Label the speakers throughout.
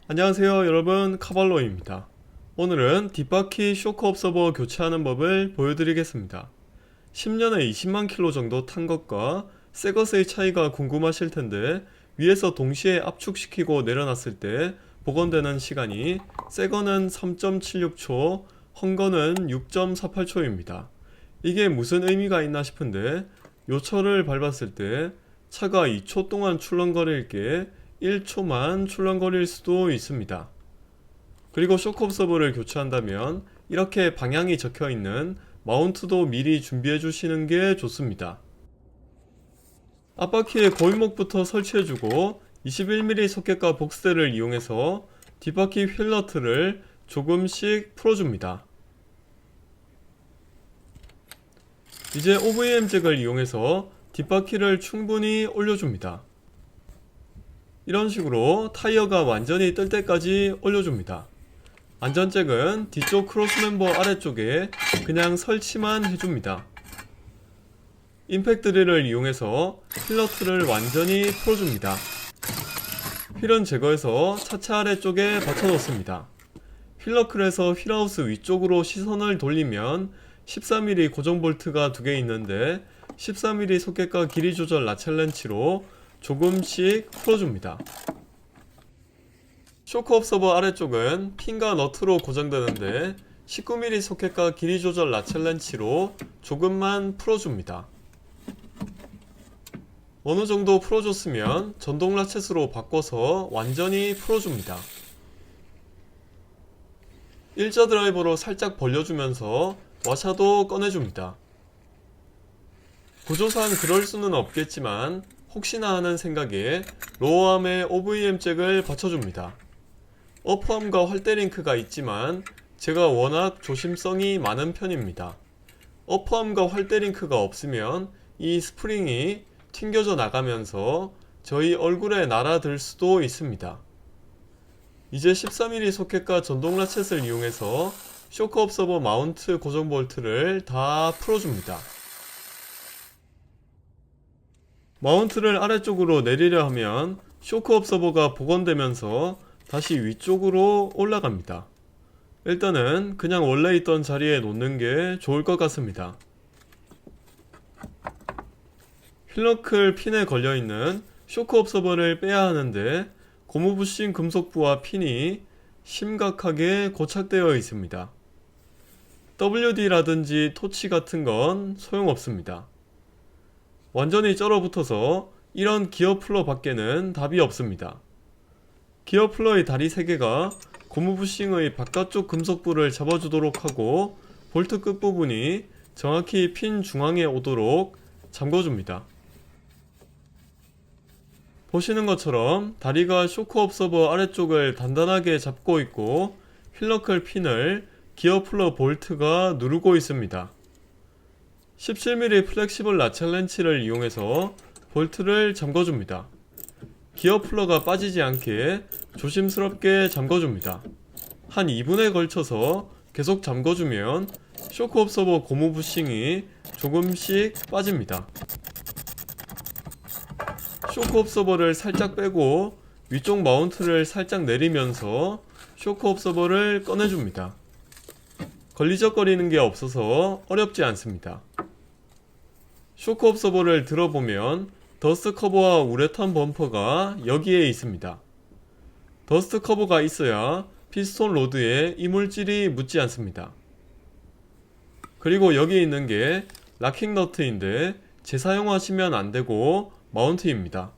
Speaker 1: 안녕하세요 여러분, 카발로입니다. 오늘은 뒷바퀴 쇼크 옵서버 교체하는 법을 보여드리겠습니다. 10년에 20만 킬로 정도 탄 것과 새 것의 차이가 궁금하실 텐데, 위에서 동시에 압축시키고 내려놨을 때 복원되는 시간이 새 거는 3.76초, 헌 거는 6.48초입니다. 이게 무슨 의미가 있나 싶은데, 요철을 밟았을 때 차가 2초 동안 출렁거릴 게 1초만 출렁거릴 수도 있습니다. 그리고 쇼크 옵서버를 교체한다면 이렇게 방향이 적혀 있는 마운트도 미리 준비해 주시는 게 좋습니다. 앞바퀴에 고인목부터 설치해주고 21mm 소켓과 복스대를 이용해서 뒷바퀴 휠너트를 조금씩 풀어줍니다. 이제 OVM 잭을 이용해서 뒷바퀴를 충분히 올려줍니다. 이런 식으로 타이어가 완전히 뜰 때까지 올려줍니다. 안전잭은 뒤쪽 크로스멤버 아래쪽에 그냥 설치만 해줍니다. 임팩트 드릴을 이용해서 휠너트를 완전히 풀어줍니다. 휠은 제거해서 차체 아래쪽에 받쳐놓습니다. 휠너클에서 휠하우스 위쪽으로 시선을 돌리면 14mm 고정 볼트가 2개 있는데 14mm 소켓과 길이 조절 라첼 렌치로 조금씩 풀어줍니다. 쇼크 옵서버 아래쪽은 핀과 너트로 고정되는데 19mm 소켓과 길이 조절 라첼 렌치로 조금만 풀어줍니다. 어느 정도 풀어줬으면 전동 라쳇으로 바꿔서 완전히 풀어줍니다. 일자 드라이버로 살짝 벌려주면서 와샤도 꺼내줍니다. 구조상 그럴 수는 없겠지만 혹시나 하는 생각에 로어암에 OVM 잭을 받쳐줍니다. 어퍼암과 활대링크가 있지만 제가 워낙 조심성이 많은 편입니다. 어퍼암과 활대링크가 없으면 이 스프링이 튕겨져 나가면서 저희 얼굴에 날아들 수도 있습니다. 이제 14mm 소켓과 전동 라쳇을 이용해서 쇼크 옵서버 마운트 고정 볼트를 다 풀어줍니다. 마운트를 아래쪽으로 내리려 하면 쇼크 옵서버가 복원되면서 다시 위쪽으로 올라갑니다. 일단은 그냥 원래 있던 자리에 놓는 게 좋을 것 같습니다. 휠너클 핀에 걸려있는 쇼크 옵서버를 빼야 하는데 고무 부싱 금속부와 핀이 심각하게 고착되어 있습니다. WD라든지 토치 같은 건 소용없습니다. 완전히 쩔어붙어서 이런 기어 플러 밖에는 답이 없습니다. 기어 플러의 다리 3개가 고무 부싱의 바깥쪽 금속부를 잡아주도록 하고 볼트 끝부분이 정확히 핀 중앙에 오도록 잠궈줍니다. 보시는 것처럼 다리가 쇼크 옵서버 아래쪽을 단단하게 잡고 있고 휠너클 핀을 기어 플러 볼트가 누르고 있습니다. 17mm 플렉시블 라첼 렌치를 이용해서 볼트를 잠궈줍니다. 기어 플러가 빠지지 않게 조심스럽게 잠궈줍니다. 한 2분에 걸쳐서 계속 잠궈주면 쇼크 옵서버 고무 부싱이 조금씩 빠집니다. 쇼크 옵서버를 살짝 빼고 위쪽 마운트를 살짝 내리면서 쇼크 옵서버를 꺼내줍니다. 걸리적거리는 게 없어서 어렵지 않습니다. 쇼크 옵서버를 들어보면 더스트 커버와 우레탄 범퍼가 여기에 있습니다. 더스트 커버가 있어야 피스톤 로드에 이물질이 묻지 않습니다. 그리고 여기 있는 게 락킹 너트인데 재사용하시면 안되고 마운트입니다.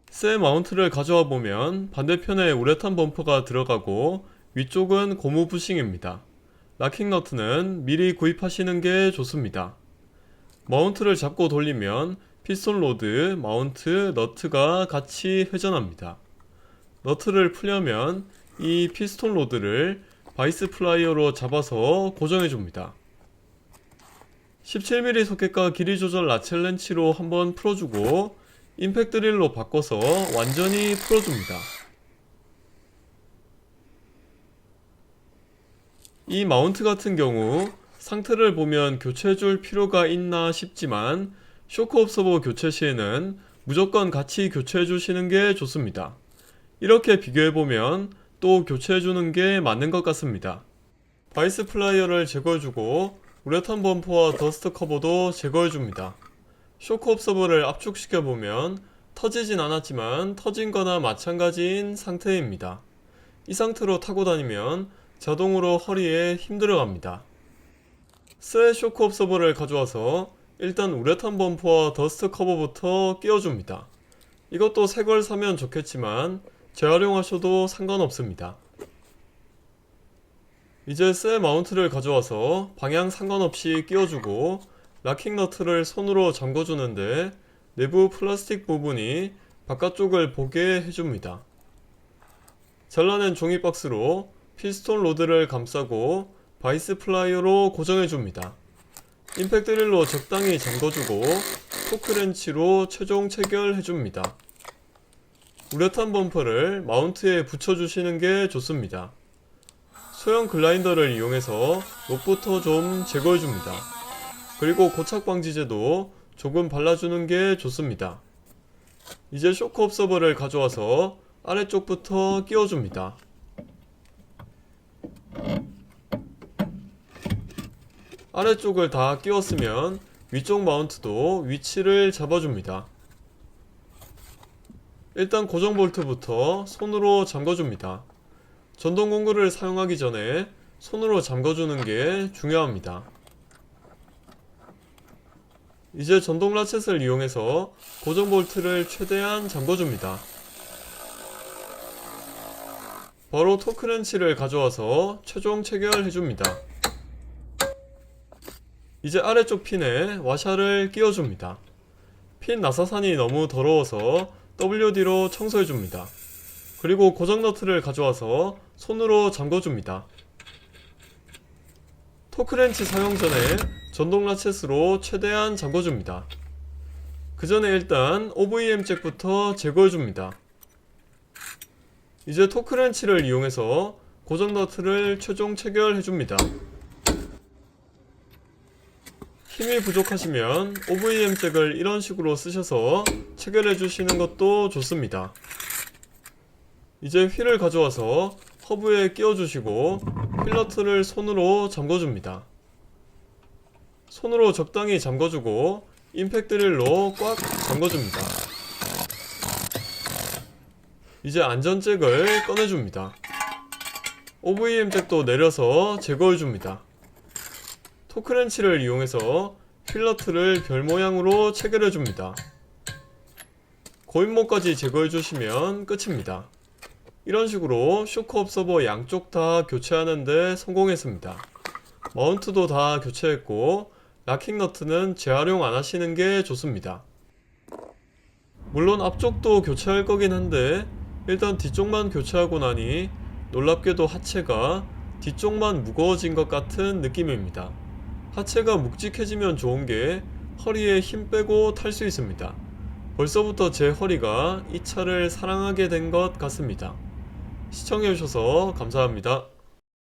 Speaker 1: 새 마운트를 가져와 보면 반대편에 우레탄 범퍼가 들어가고 위쪽은 고무 부싱입니다. 락킹 너트는 미리 구입하시는 게 좋습니다. 마운트를 잡고 돌리면 피스톤 로드, 마운트, 너트가 같이 회전합니다. 너트를 풀려면 이 피스톤 로드를 바이스 플라이어로 잡아서 고정해줍니다. 17mm 소켓과 길이 조절 라첼 렌치로 한번 풀어주고 임팩트 드릴로 바꿔서 완전히 풀어줍니다. 이 마운트 같은 경우 상태를 보면 교체해줄 필요가 있나 싶지만 쇼크 옵서버 교체 시에는 무조건 같이 교체해 주시는 게 좋습니다. 이렇게 비교해보면 또 교체해주는 게 맞는 것 같습니다. 바이스 플라이어를 제거해주고 우레탄 범퍼와 더스트 커버도 제거해줍니다. 쇼크 옵서버를 압축시켜보면 터지진 않았지만 터진 거나 마찬가지인 상태입니다. 이 상태로 타고 다니면 자동으로 허리에 힘 들어갑니다. 새 쇼크 옵서버를 가져와서 일단 우레탄 범퍼와 더스트 커버부터 끼워줍니다. 이것도 새 걸 사면 좋겠지만 재활용하셔도 상관없습니다. 이제 새 마운트를 가져와서 방향 상관없이 끼워주고 락킹 너트를 손으로 잠궈주는데 내부 플라스틱 부분이 바깥쪽을 보게 해줍니다. 잘라낸 종이 박스로 피스톤 로드를 감싸고 바이스 플라이어로 고정해줍니다. 임팩 드릴로 적당히 잠궈주고 토크 렌치로 최종 체결해줍니다. 우레탄 범퍼를 마운트에 붙여주시는 게 좋습니다. 소형 글라인더를 이용해서 녹부터 좀 제거해줍니다. 그리고 고착 방지제도 조금 발라주는 게 좋습니다. 이제 쇼크 옵서버를 가져와서 아래쪽부터 끼워줍니다. 아래쪽을 다 끼웠으면 위쪽 마운트도 위치를 잡아줍니다. 일단 고정 볼트부터 손으로 잠궈줍니다. 전동 공구를 사용하기 전에 손으로 잠궈주는 게 중요합니다. 이제 전동 라쳇을 이용해서 고정 볼트를 최대한 잠궈줍니다. 바로 토크 렌치를 가져와서 최종 체결해줍니다. 이제 아래쪽 핀에 와샤를 끼워줍니다. 핀 나사산이 너무 더러워서 WD로 청소해줍니다. 그리고 고정 너트를 가져와서 손으로 잠궈줍니다. 토크렌치 사용 전에 전동 라쳇으로 최대한 잠궈줍니다. 그 전에 일단 OVM 잭부터 제거해줍니다. 이제 토크렌치를 이용해서 고정 너트를 최종 체결해줍니다. 힘이 부족하시면 OVM 잭을 이런 식으로 쓰셔서 체결해 주시는 것도 좋습니다. 이제 휠을 가져와서 허브에 끼워 주시고 휠너트를 손으로 잠궈줍니다. 손으로 적당히 잠궈주고 임팩 드릴로 꽉 잠궈줍니다. 이제 안전잭을 꺼내줍니다. OVM 잭도 내려서 제거해줍니다. 토크렌치를 이용해서 휠너트를 별 모양으로 체결해줍니다. 고인모까지 제거해주시면 끝입니다. 이런 식으로 쇼크 옵서버 양쪽 다 교체하는데 성공했습니다. 마운트도 다 교체했고 락킹 너트는 재활용 안 하시는 게 좋습니다. 물론 앞쪽도 교체할 거긴 한데 일단 뒤쪽만 교체하고 나니 놀랍게도 하체가 뒤쪽만 무거워진 것 같은 느낌입니다. 하체가 묵직해지면 좋은 게 허리에 힘 빼고 탈 수 있습니다. 벌써부터 제 허리가 이 차를 사랑하게 된 것 같습니다. 시청해주셔서 감사합니다.